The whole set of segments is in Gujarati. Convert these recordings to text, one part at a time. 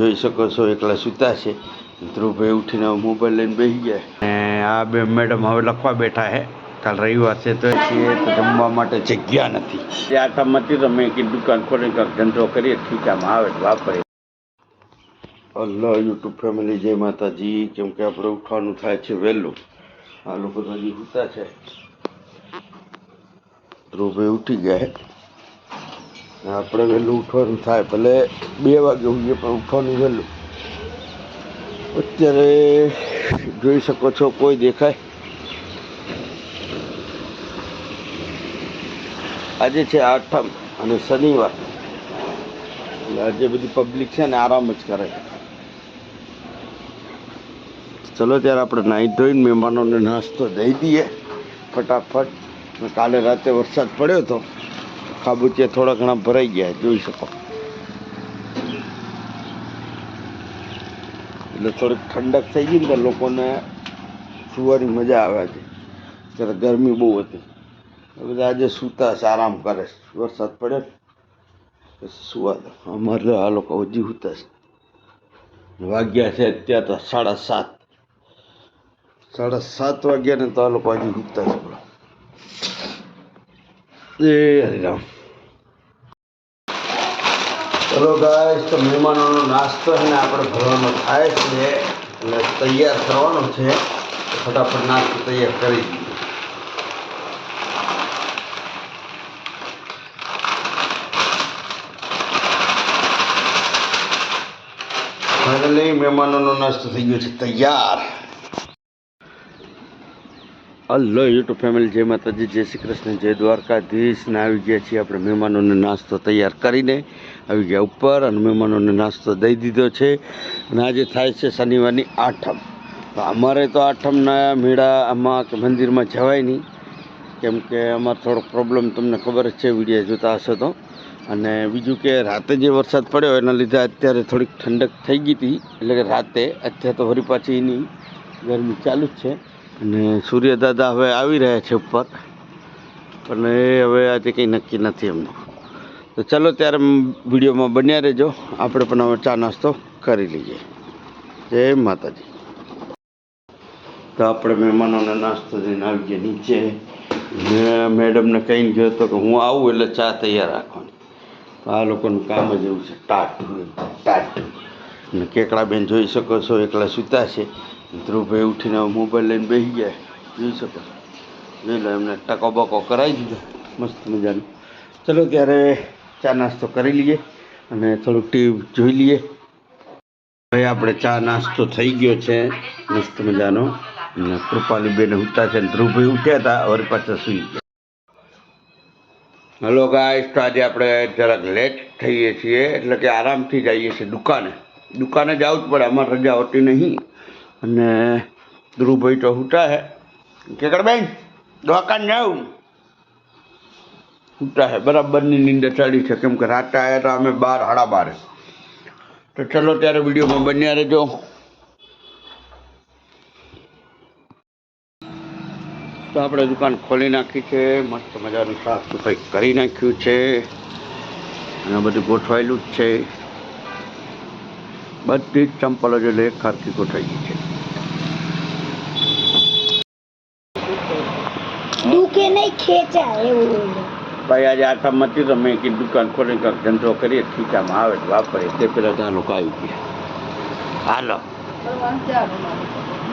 જોઈ શકો છો એકલા સૂતા છે. ધ્રુવભાઈ ઉઠીને મોબાઈલ લઈને બેસી ગયા અને આ બે મેડમ હવે લખવા બેઠા છે. કાલ રવિવાર છે તો છીએ તો જમવા માટે જગ્યા નથી. આટામાંથી તો મેં કીધું દુકાન ખોલી કાંઈક ધંધો કરીએ, ખીચામાં આવે તો વાપરીએ. હલો યુટ્યુબ ફેમિલી, જય માતાજી. કેમ કે આપણે ઉઠવાનું થાય છે વહેલું. આ લોકો તો હજી સૂતા છે. ધ્રુવભાઈ ઉઠી ગયા છે. આપણે વહેલું ઉઠવાનું થાય, ભલે 2 વાગે ઉઠીએ પણ ઉઠવાનું વહેલું. અત્યારે જોઈ શકો છો કોઈ દેખાય. આજે છે આઠમ અને શનિવાર, એટલે આજે બધી પબ્લિક છે ને આરામ જ કરે. ચલો ત્યારે આપણે નાહી ધોઈને મહેમાનોને નાસ્તો દઈ દઈએ ફટાફટ. કાલે રાતે વરસાદ પડ્યો હતો, ખાબુચિયા થોડા ઘણા ભરાઈ ગયા જોઈ શકો. એટલે થોડીક ઠંડક થઈ ગઈ ને તો લોકોને સુવાની મજા આવે છે. ત્યારે ગરમી બહુ હતી, બધા આજે સૂતા છે, આરામ કરે છે. વરસાદ પડે પછી સુવા દો. અમારે આ લોકો હજી સૂતા છે. વાગ્યા છે અત્યારે તો 7:30. 7:30 વાગ્યા ને તો આ લોકો હજી સૂતા છે. એ હરિરામ. ચલો ગાઈસ, તો મહેમાનોનો નાસ્તો છે ને આપણે ભરવાનો થાય છે એટલે તૈયાર કરવાનો છે. ફટાફટ નાસ્તો તૈયાર કરી દઈએ. ફાઇનલી મહેમાનોનો નાસ્તો થઈ ગયો છે તૈયાર. હલો યુટ્યુબ ફેમિલી, જય માતાજી, જય શ્રી કૃષ્ણ, જય દ્વારકાધીશ. ને આવી ગયા છીએ આપણે મહેમાનોને નાસ્તો તૈયાર કરીને આવી ગયા ઉપર, અને મહેમાનોને નાસ્તો દઈ દીધો છે. અને આજે થાય છે શનિવારની આઠમ. તો અમારે તો આઠમના મેળા આમાં કે મંદિરમાં જવાય નહીં, કેમ કે અમારે થોડોક પ્રોબ્લેમ તમને ખબર જ છે વિડીયો જોતા હશો તો. અને બીજું કે રાતે જે વરસાદ પડ્યો એના લીધે અત્યારે થોડીક ઠંડક થઈ ગઈ હતી, એટલે કે રાતે. અત્યારે તો ફરી પાછી એની ગરમી ચાલુ જ છે. અને સૂર્યદાદા હવે આવી રહ્યા છે ઉપર, પણ એ હવે આજે કંઈ નક્કી નથી એમનું. તો ચાલો ત્યારે વિડીયોમાં બન્યા રહેજો. આપણે પણ હવે ચા નાસ્તો કરી લઈએ. જય માતાજી. તો આપણે મહેમાનોને નાસ્તો દઈને આવી ગયા નીચે. મેડમને કહીને ગયો હતો કે હું આવું એટલે ચા તૈયાર રાખવાની. તો આ લોકોનું કામ જ એવું છે, ટાટું. અને કેકડાબેન જોઈ શકો છો એકલા સૂતા છે. ધ્રુવભાઈ ઉઠીને મોબાઈલ લઈને બેસી ગયા જોઈ શકો છો. જોઈ લો, એમને ટકો બકો કરાવી દીધો મસ્ત મજાનું. ચલો ત્યારે ચા નાસ્તો કરી લઈએ અને થોડુંક ટીવી જોઈ લઈએ. ભાઈ આપણે ચા નાસ્તો થઈ ગયો છે મસ્ત મજાનો. અને કૃપાલીબેન સૂતા છે, ધ્રુવભાઈ ઉઠ્યા હતા, હવે પાછા સૂઈ ગયા. હલો ગાઈસ, તો આજે આપણે જરાક લેટ થઈએ છીએ, એટલે કે આરામથી જઈએ છીએ દુકાને. દુકાને જવું જ પડે, અમારે રજા હોતી નહીં. અને ધ્રુવભાઈ તો સૂતા છે. કેકડબેન દવાખાને જાઉં સૂતા છે, બરાબરની નીંદર ચડી છે. કેમ કે રાતે આવ્યા હતા અમે 12, 12:30. તો ચલો ત્યારે વિડીયોમાં બન્યા રહેજો. તો આપણે દુકાન ખોલી નાખી છે, મસ્ત મજાનું સાફ સફાઈ કરી નાખ્યું છે, અને બધું ગોઠવાયેલું જ છે. બધી જ ચંપલો જો એક ખારથી ગોઠવાઈ ગઈ છે. દુકે નહીં ખેંચા એવું. ભાઈ આજે આઠમ હતી તો મેં કીધું દુકાન ખોલી કાંઈક ધંધો કરીએ, ખીચામાં આવે તો વાપરીએ. તે પહેલાં ત્યાં લોકો આવી ગયા. હાલો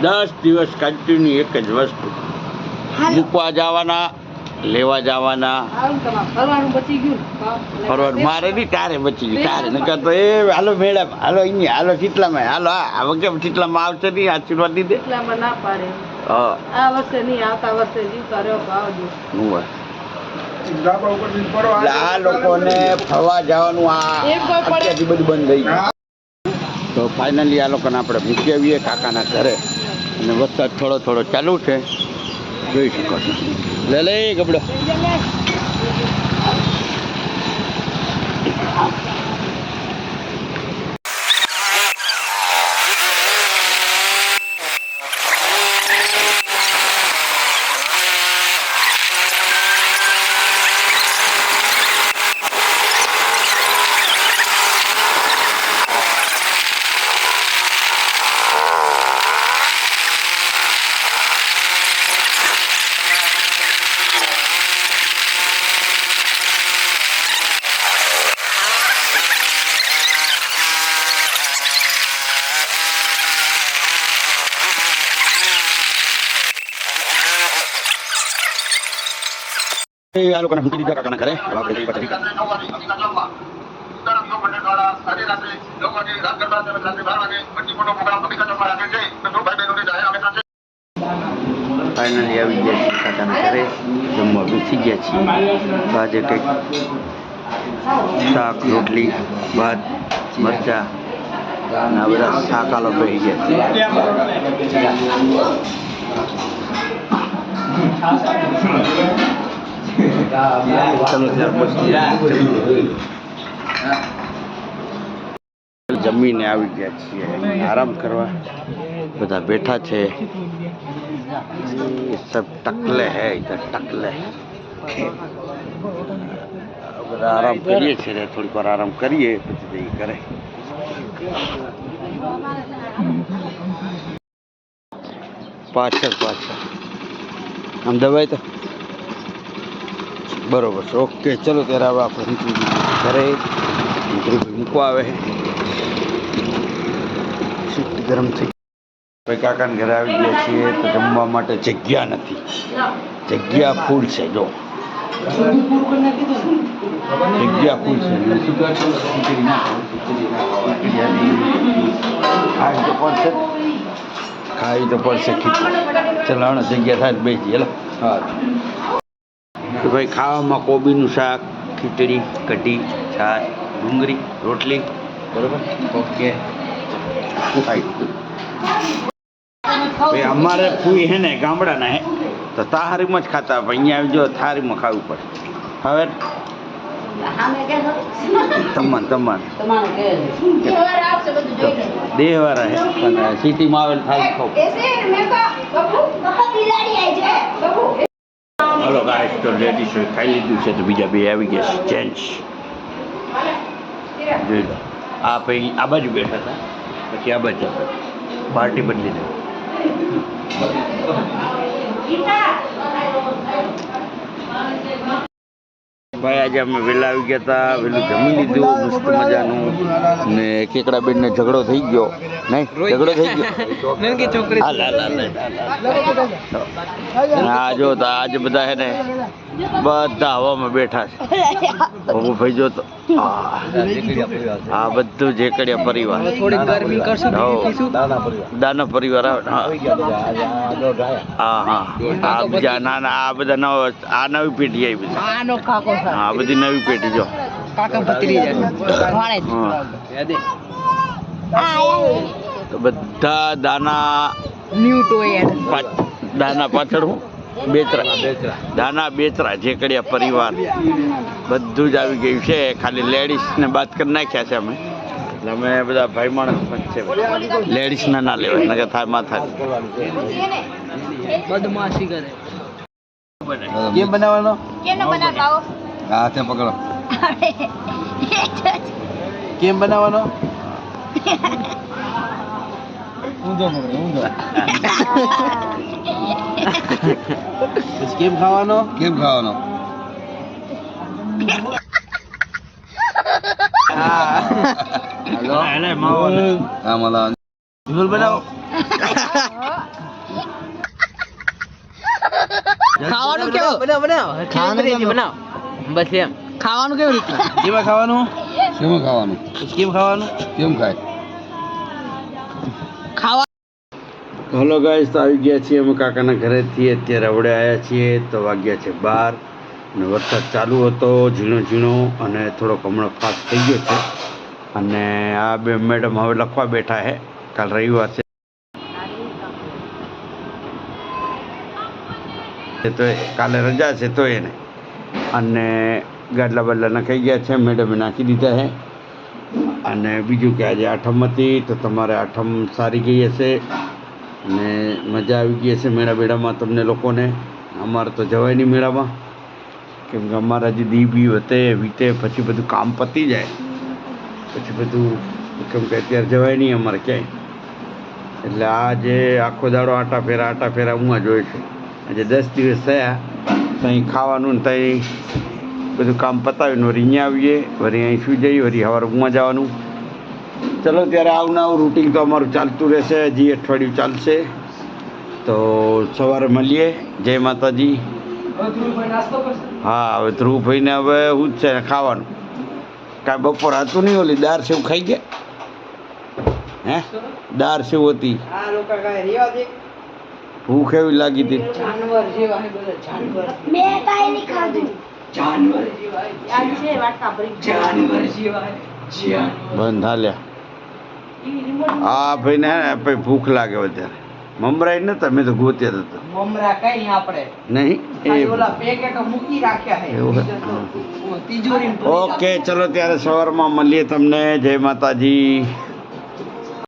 10 દિવસ કન્ટિન્યુ એક જ વસ્તુ, મૂકવા જવાના, લેવા જવાના, ફરવાનું. મારે નહીં, તારે બચી ગયું, તારે નકર તો એ હાલો મેળામાં, હાલો અહીંયા, હાલો ચીટલામાં, હાલો આ વગર ચીટલામાં આવશે નહીં, આશીર્વાદ દીધે. ના પાડે. હા, આ વર્ષે નહીં, આવતા વર્ષે જીવતા રહ્યો ભાવજો. આ લોકોને ફરવા જવાનું આ અત્યારથી બધું બંધ થઈ ગયું. તો ફાઇનલી આ લોકોને આપણે મૂકી આવીએ કાકાના ઘરે. અને વરસાદ થોડો થોડો ચાલુ છે, જોઈ શકો છો. લે ગબડો. આ લોકોને મૂકી દીધા કાકાના ઘરે. હવે આપણે જઈએ પાછા ફાઇનલી આવી ગયા છીએ કાકાના ઘરે, જમવા બેસી ગયા છીએ. તો આજે કંઈક શાક, રોટલી, ભાત, મરચા અને આ બધા શાકાલો બેસી ગયા છે. ચલો જમીને આવી ગયા છીએ આરામ કરવા. બધા બેઠા છે. सब टकले है इधर टकले. બધા આરામ કરીએ છીએ. થોડીક વાર આરામ કરીએ પછી જઈએ ઘરે. પાછળ આમ દબાય તો બરોબર છે. ઓકે ચલો ત્યારે હવે આપણે નીકળી ઘરે. મૂકવા આવે ગરમ થઈ. ભાઈ કાકાને ઘરે આવી ગયા છીએ તો જમવા માટે જગ્યા નથી. જગ્યા ફૂલ છે. જો જગ્યા ફૂલ છે. ખાઈ તો પડશે ખીચડી. ચલાવણ જગ્યા થાય બે જઈએ. હા તો ભાઈ ખાવામાં કોબીનું શાક, ખીચડી, કઢી, છાશ, ડુંગળી, રોટલી. બરોબર. ઓકે ભાઈ અમારે ફૂઈ હે ને ગામડાના હે તો તાહારીમાં જ ખાતા. અહીંયા આવી જો થારીમાં ખાવું પડે. હવે તમાન દેહવાળા હે અને સિટીમાં આવેલ થાળી ખાવ. હલો ગાઈસ, તો લેડીઝોએ ખાઈ લીધું છે તો બીજા બે આવી ગયા છે જેન્ટ્સ. જોઈ લો આ ભાઈ આ બાજુ બેઠા હતા, પછી આ બાજુ પાર્ટી બદલી દે. ભાઈ આજે અમે વહેલા આવી ગયા હતા. વહેલું જમી લીધું મસ્ત મજાનું. ને કેકડા બેન ને ઝઘડો થઈ ગયો. નહીં ઝઘડો થઈ ગયો. હા જો તો આજે બધા હે ને બધા હવામાં બેઠા છે. બાબુ ભાઈ જો તો આ બધું જેકડિયા પરિવાર. દાના પરિવાર આવે. હા હા આ બીજા નાના આ બધા નવા આ નવી પેઢી આવી બધી. હા બધી નવી પેઢી જો. તો બધા દાના દાના પાછળ હું દાના બેચરા જેકડિયા પરિવાર બધું જ આવી ગયું છે. ખાલી લેડીઝને બાદ કરી નાખ્યા છે અમે. એટલે અમે બધા ભાઈ માણસ છે. લેડીઝના ના લેવાય નકર થાય માથા. કેમ બનાવવાનો? હાથે પકડો. કેમ બનાવવાનો? કેમ ખાવાનો? કેમ ખાવાનો? બનાવો. ખાવાનું કેવું? બનાવ બસ એમ. ખાવાનું કેવી રીતના? કેમાં ખાવાનું? કેમાં ખાવાનું? કેમ ખાવાનું? કેમ ખાય? ખાવા. હલો ગાઈસ, તો આવી ગયા છીએ અમે કાકાના ઘરેથી. અત્યારે આવડે આવ્યા છીએ તો વાગ્યા છે 12 અને વરસાદ ચાલુ હતો ઝીણો ઝીણો અને થોડોક હમણાં ફાસ્ટ થઈ ગયો છે. અને આ બે મેડમ હવે લખવા બેઠા છે. કાલ રવિવાર છે તો કાલે રજા છે તો એને અને ગાડલા બાડલા નખાઈ ગયા છે. મેડમે નાખી દીધા છે. અને બીજું કે આજે આઠમ હતી તો તમારે આઠમ સારી ગઈ હશે અને મજા આવી ગઈ હશે મેળા બેડામાં તમને લોકોને. અમારે તો જવાય નહીં મેળામાં, કેમ કે અમારા જે દી બી વીતે પછી બધું કામ પતી જાય પછી બધું, કેમ કે અત્યારે જવાય નહીં અમારે ક્યાંય. એટલે આજે આખો દાડો આટા ફેરા હું જ હોય છે. આજે 10 દિવસ થયા. ત્યાં ખાવાનું ને ત્યાં બધું કામ પતાવીને વળી અહીંયા આવીએ, વળી અહીં સુઈ જઈએ, વળી સવારે ઊંઘમાં જવાનું. ચલો ત્યારે આવું રૂટિન તો અમારું ચાલતું રહેશે. હજી અઠવાડિયું ચાલશે. તો સવારે મળીએ. જય માતાજી. હા હવે ધ્રુવભાઈને હવે શું જ છે ને ખાવાનું કાંઈ બપોર હતું નહીં ઓલી દાળ સેવ ખાઈ ગયા હે દાળ સેવ હતી આ લોકો કાંઈ રેવા દે ભૂખ એવી લાગી હતી જાનવર જેવા હે બધા જાનવર મેં કાંઈ નહીં ખાધું જાનવર જેવા હે, આ છે વાટકા ભરી જાનવર જેવા હે, જાનવર બંધ હાલ્યા આ ભાઈને હે ને પછી ભૂખ લાગે વધારે મમરાઈ નતા મેં તો ગોત્યા હતા મમરા કઈ આપણે નહીં ખાલી એ ઓલા પેકેટો મૂકી રાખ્યા હે એવું હે? તિજોરી ઓકે ચલો ત્યારે સવારમાં મળીએ તમને જય માતાજી